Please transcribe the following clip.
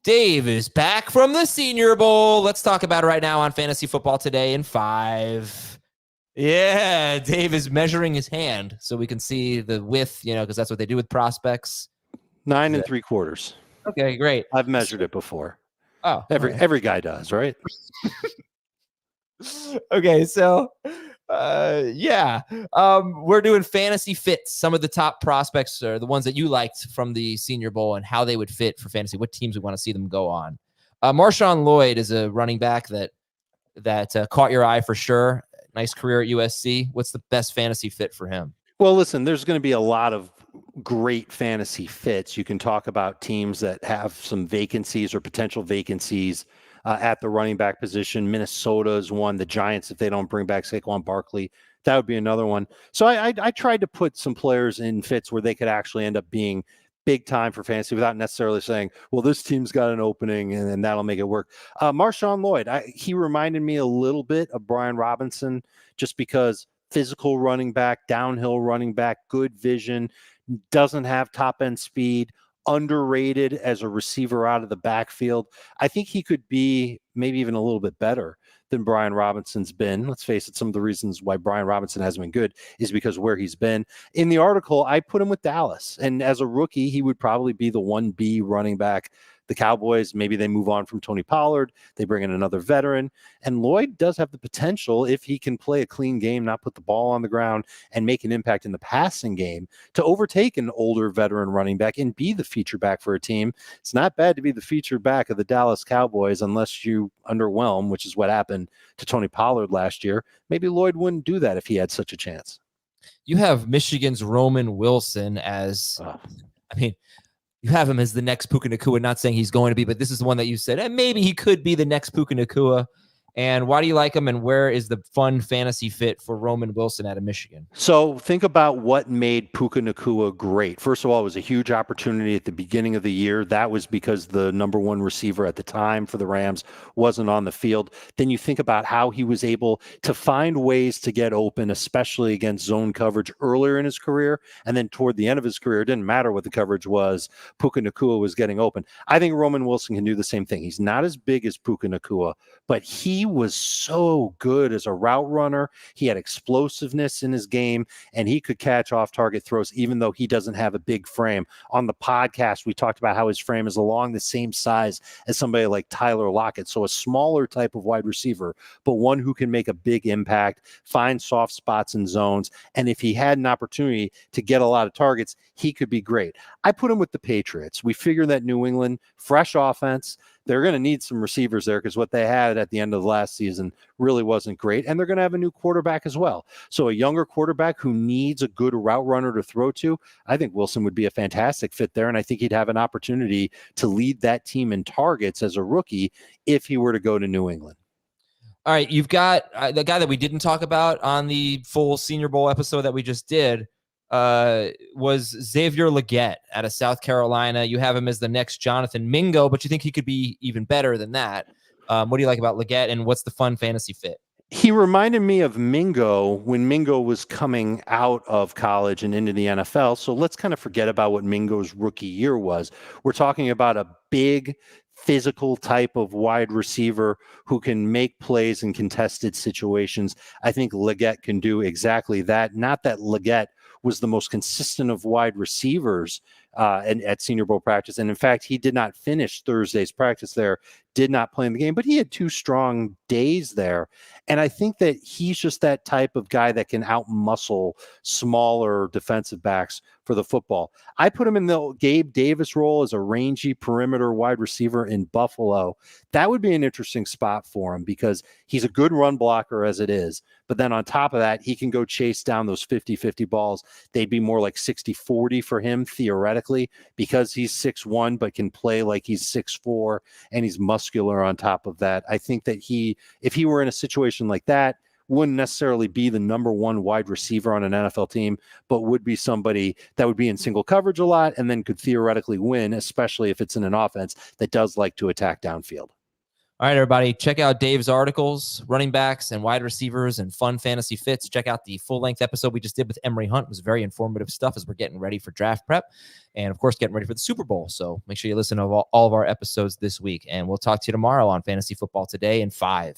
Dave is back from the Senior Bowl. Let's talk about it right now on Fantasy Football Today in 5. Yeah, Dave is measuring his hand so we can see the width, because that's what they do with prospects. 9 3/4. Okay, great. I've measured it before. Oh, every guy does, right? Okay, so we're doing fantasy fits. Some of the top prospects are the ones that you liked from the Senior Bowl and how they would fit for fantasy, what teams we want to see them go on. Marshon Lloyd is a running back that caught your eye for sure. Nice career at USC. What's the best fantasy fit for him? Well, listen, there's going to be a lot of great fantasy fits. You can talk about teams that have some vacancies or potential vacancies at the running back position. Minnesota is one. The Giants, if they don't bring back Saquon Barkley, that would be another one. So I tried to put some players in fits where they could actually end up being big time for fantasy without necessarily saying, well, this team's got an opening and that'll make it work. Marshon Lloyd, he reminded me a little bit of Brian Robinson just because physical running back, downhill running back, good vision, doesn't have top end speed, underrated as a receiver out of the backfield. I think he could be maybe even a little bit better than Brian Robinson's been. Let's face it, some of the reasons why Brian Robinson hasn't been good is because where he's been. In the article, I put him with Dallas. And as a rookie, he would probably be the 1B running back. The Cowboys, maybe they move on from Tony Pollard. They bring in another veteran. And Lloyd does have the potential, if he can play a clean game, not put the ball on the ground, and make an impact in the passing game, to overtake an older veteran running back and be the feature back for a team. It's not bad to be the feature back of the Dallas Cowboys unless you underwhelm, which is what happened to Tony Pollard last year. Maybe Lloyd wouldn't do that if he had such a chance. You have Michigan's Roman Wilson as, you have him as the next Puka Nacua, not saying he's going to be, but this is the one that you said, and maybe he could be the next Puka Nacua. And why do you like him, and where is the fun fantasy fit for Roman Wilson out of Michigan? So think about what made Puka Nacua great. First of all, it was a huge opportunity at the beginning of the year. That was because the number one receiver at the time for the Rams wasn't on the field. Then you think about how he was able to find ways to get open, especially against zone coverage earlier in his career. And then toward the end of his career, it didn't matter what the coverage was. Puka Nacua was getting open. I think Roman Wilson can do the same thing. He's not as big as Puka Nacua, but he was so good as a route runner. He had explosiveness in his game, and he could catch off-target throws even though he doesn't have a big frame. On the podcast, we talked about how his frame is along the same size as somebody like Tyler Lockett, so a smaller type of wide receiver, but one who can make a big impact, find soft spots in zones, and if he had an opportunity to get a lot of targets, he could be great. I put him with the Patriots. We figure that New England, fresh offense, they're going to need some receivers there because what they had at the end of last season really wasn't great. And they're going to have a new quarterback as well. So a younger quarterback who needs a good route runner to throw to, I think Wilson would be a fantastic fit there. And I think he'd have an opportunity to lead that team in targets as a rookie if he were to go to New England. All right, you've got the guy that we didn't talk about on the full Senior Bowl episode that we just did, was Xavier Legette out of South Carolina. You have him as the next Jonathan Mingo, but you think he could be even better than that. What do you like about Legette, and what's the fun fantasy fit? He reminded me of Mingo when Mingo was coming out of college and into the NFL. So let's kind of forget about what Mingo's rookie year was. We're talking about a big physical type of wide receiver who can make plays in contested situations. I think Legette can do exactly that. Not that Legette was the most consistent of wide receivers at Senior Bowl practice. And in fact, he did not finish Thursday's practice there, did not play in the game, but he had 2 strong days there. And I think that he's just that type of guy that can outmuscle smaller defensive backs for the football. I put him in the Gabe Davis role as a rangy perimeter wide receiver in Buffalo. That would be an interesting spot for him because he's a good run blocker as it is. But then on top of that, he can go chase down those 50-50 balls. They'd be more like 60-40 for him theoretically because he's 6'1", but can play like he's 6'4", and he's muscular on top of that. I think that if he were in a situation like that, wouldn't necessarily be the number one wide receiver on an NFL team, but would be somebody that would be in single coverage a lot and then could theoretically win, especially if it's in an offense that does like to attack downfield. All right, everybody, check out Dave's articles, running backs and wide receivers and fun fantasy fits. Check out the full-length episode we just did with Emery Hunt. It was very informative stuff as we're getting ready for draft prep and, of course, getting ready for the Super Bowl. So make sure you listen to all of our episodes this week, and we'll talk to you tomorrow on Fantasy Football Today in 5.